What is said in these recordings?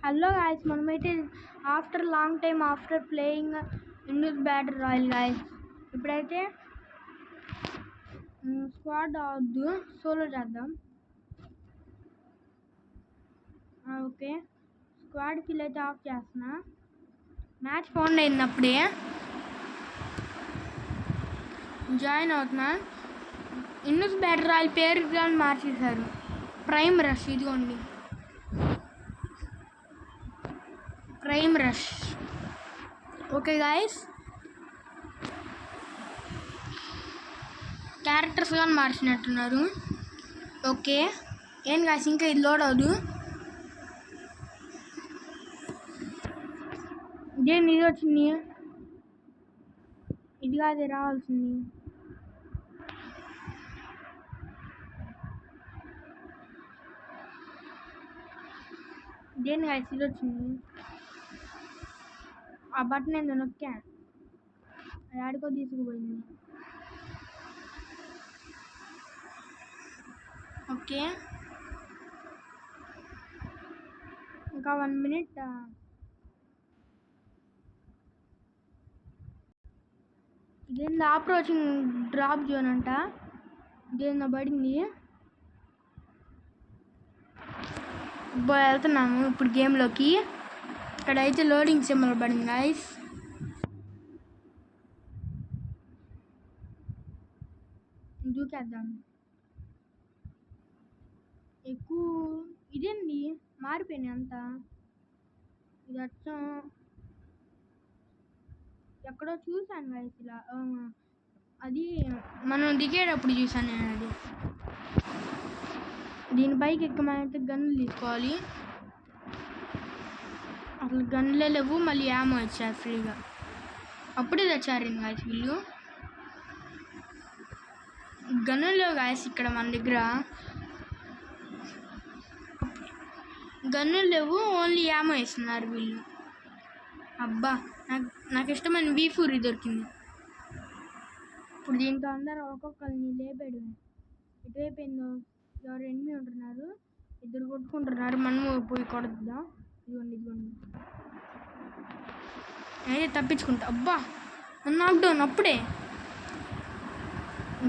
Hello guys, మనమైతే after long time after playing Indus battle royal guys. ఇప్పుడైతే squad అవద్దు, solo చేద్దాం. Okay, squad kill అయితే of చేస్తున్నా. Match phone అయినప్పుడే join అవుతున్నా. ఇండియస్ బ్యాటిల్ రాయల్ పేరు కానీ మార్చేశారు, ప్రైమ్ రష్. ఇదిగోండి prime rush. Okay guys, characters కానీ మార్చినట్టున్నారు. ఓకే ఏం గాయస్, ఇంకా ఇది లోడ్ అవ్వదు. ఇదేంటి ఇది వచ్చింది, ఇది కాదే రావాల్సింది. ఇదేంటి గాయస్ ఇది వచ్చింది. ఆ బటన్ ఏందో నొక్కా, అది ఆడికో తీసుకుపోయింది. ఓకే ఇంకా 1 minute. ఇదేందో అప్రోచింగ్ డ్రాప్ జోన్ అంట, ఇదేందో పడింది. వెళ్తున్నాము ఇప్పుడు గేమ్లోకి. ఇక్కడైతే లోడింగ్ సింబల్ పడింది గాయస్. దూకేద్దాం. ఎక్కువ ఇదేంది మారిపోయినాయి అంతా. ఇది అచ్చం ఎక్కడో చూసాను గాయస్ ఇలా. అది మనం దిగేటప్పుడు చూసాను నేను. అది దీనిపైకి ఎక్కమైతే గన్నులు తీసుకోవాలి. అసలు గన్నులే లేవు, మళ్ళీ యామో ఇచ్చారు ఫ్రీగా. అప్పుడే తెచ్చారు గాయస్ వీళ్ళు. గన్నులు లేవు గాయస్ ఇక్కడ మన దగ్గర, గన్నులు లేవు, ఓన్లీ యామో ఇస్తున్నారు వీళ్ళు. అబ్బా, నాకు ఇష్టమైన V4 దొరికింది. ఇప్పుడు దీంతో అందరూ ఒక్కొక్కరిని లేపాడు. ఎటువైపోయిందో ఎవరు ఎనిమి ఉంటున్నారు, ఇద్దరు కొట్టుకుంటున్నారు. మనము పోయి కొడద్దాం. ఇదిగోండి అయితే తప్పించుకుంటా. అబ్బా, నాక్డౌన్ అప్పుడే.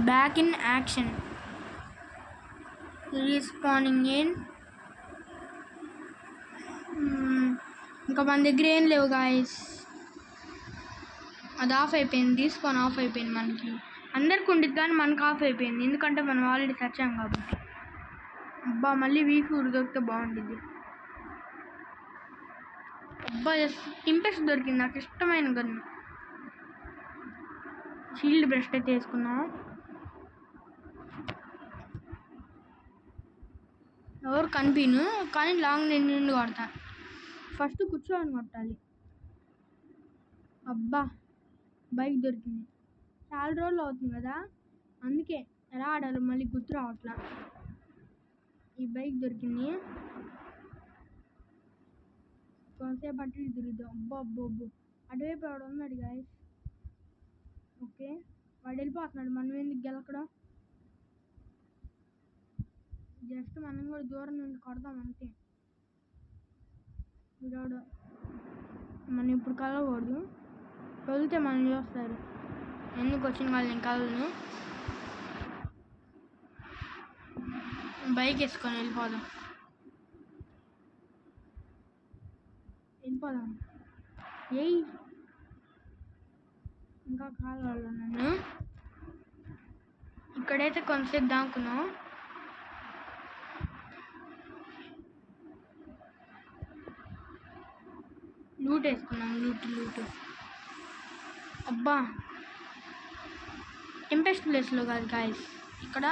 Back in action, respawning in. ఇంకా మన దగ్గర ఏం లేవు గాయస్. అది ఆఫ్ అయిపోయింది, రీస్పాన్ ఆఫ్ అయిపోయింది. మనకి అందరికి ఉండేది కానీ మనకు ఆఫ్ అయిపోయింది, ఎందుకంటే మనం ఆల్రెడీ తెచ్చాం కాబట్టి. అబ్బా, మళ్ళీ V4 దొరికితే బాగుంటుంది. అబ్బా, టింపెస్ట్ దొరికింది, నాకు ఇష్టమైన గన్ను. షీల్డ్ బ్రష్ అయితే వేసుకున్నాం. ఎవరు కనిపిను కానీ లాంగ్ నుండి కొడతా. ఫస్ట్ కూర్చోని కొట్టాలి. అబ్బా, బైక్ దొరికింది. చాలా రోజులు అవుతుంది కదా, అందుకే ఎలా ఆడాలి మళ్ళీ గుర్తు రావట్లా. ఈ బైక్ దొరికింది, కొంతసేపు అటు తిరుగుదాం. అబ్బో, అటువైపు ఎవడు ఉన్నాడు గాయస్. ఓకే, వాడు వెళ్ళిపోతున్నాడు, మనం ఎందుకు గెలకడం. జస్ట్ మనం కూడా దూరం నుండి కొడదాం అంతే. వీడోడు మనం ఇప్పుడు కలవకూడదు, కదిలితే మనం చూస్తారు. ఎందుకు వచ్చిన వాళ్ళు నేను కలను. బైక్ వేసుకొని వెళ్ళిపోదాం. ఏయ్, ఇంకా కావాలి నన్ను. ఇక్కడైతే కొంతసేపు దాక్కున్నాం. లూట్ వేసుకున్నాం, లూట్. అబ్బా, టింపెస్ట్ ప్లేస్లో కాదు గాయస్, ఇక్కడ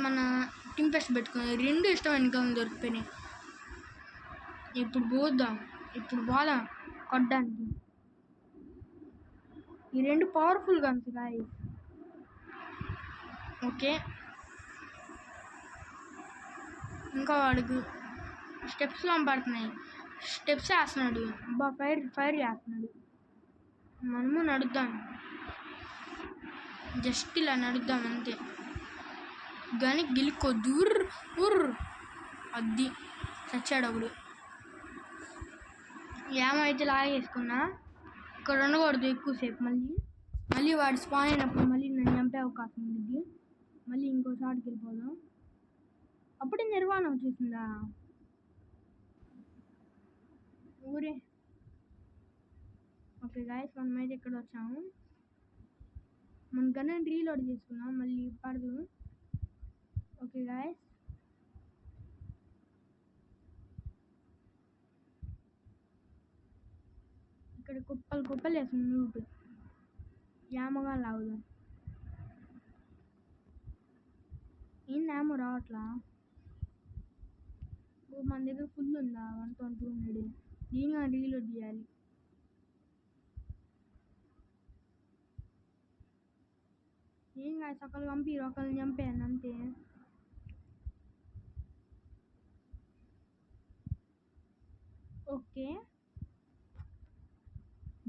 మన టింపెస్ట్ పెట్టుకున్నాం. 2 ఇష్టమైన గన్నులు దొరికిపోయినాయి. ఇప్పుడు పోదాం కొట్టడానికి. ఈ 2 పవర్ఫుల్ గన్స్ గాయస్. ఓకే, ఇంకా వాడికి స్టెప్స్ పడుతున్నాయి, స్టెప్స్ వేస్తున్నాడు. అబ్బా, ఫైర్ చేస్తున్నాడు. మనము నడుద్దాం, జస్ట్ ఇలా నడుద్దాం అంతే. కానీ గెలుకో దూర్ అది చచ్చాడు ఒకడు. ఏమో అయితే లాగేసుకున్నా. ఇక్కడ ఉండకూడదు ఎక్కువసేపు. మళ్ళీ వాడు స్పాన్ అయినప్పుడు మళ్ళీ నన్ను చంపే అవకాశం ఉంది. మళ్ళీ ఇంకో షాట్కి వెళ్ళిపోదాం. అప్పుడే నిర్వాణం వచ్చేసిందా ఊరే. ఓకే గాయస్, మనమైతే ఇక్కడ వచ్చాము. మనకన్నా రీలోడ్ చేసుకున్నాం, మళ్ళీ పడదు. ఓకే గాయస్, ఇక్కడ కుప్పలు వేస్తుంది నూటు. యామగా లాగుదాం. ఏం యామో రావట్లా. మన దగ్గర ఫుల్ ఉందా 120 దీనిగా రీలోడ్ చేయాలి. ఏం కాదు, ఒకళ్ళు పంపి ఒకళ్ళని చంపాను అంతే. ఓకే,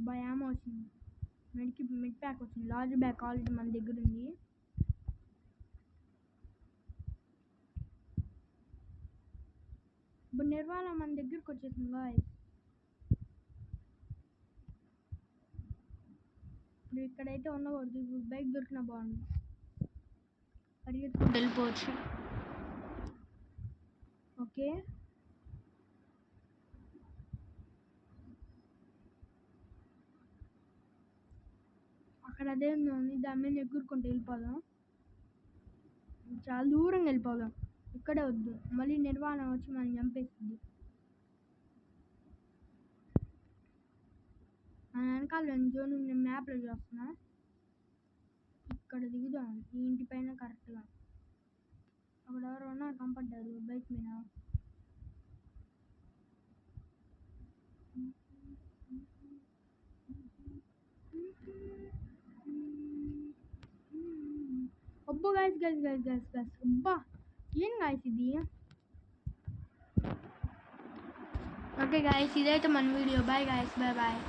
భయం వచ్చింది. మిడ్ ప్యాక్ వచ్చింది. లార్జ్ బ్యాక్ ఆల్రెడీ మన దగ్గర ఉంది. ఇప్పుడు నిర్వాణ మన దగ్గరకు వచ్చేసింది గాయస్. ఇప్పుడు ఇక్కడైతే ఉండకూడదు. ఇప్పుడు బైక్ దొరికినా బాగుంది, పరిగెత్తుకుంటూ వెళ్ళిపోవచ్చు. ఓకే, అక్కడ అదే ఉంది, దాని మీద ఎగురుకుంటూ వెళ్ళిపోదాం. చాలా దూరంగా వెళ్ళిపోదాం, ఇక్కడే వద్దు. మళ్ళీ నిర్వాణ వచ్చి మనం చంపేస్తుంది. మన వెనకాల జోన్ నేను మ్యాప్లో చూస్తున్నా. ఇక్కడ దిగుదాం ఈ ఇంటి పైన కరెక్ట్గా. అక్కడ ఎవరు ఉన్నారు కంపడ్డారు బైక్ మీద. అబ్బో గైస్ అబ్బా ఏం గాయస్ ఇది. ఓకే గాయస్, ఇదైతే మన వీడియో. Bye guys, bye.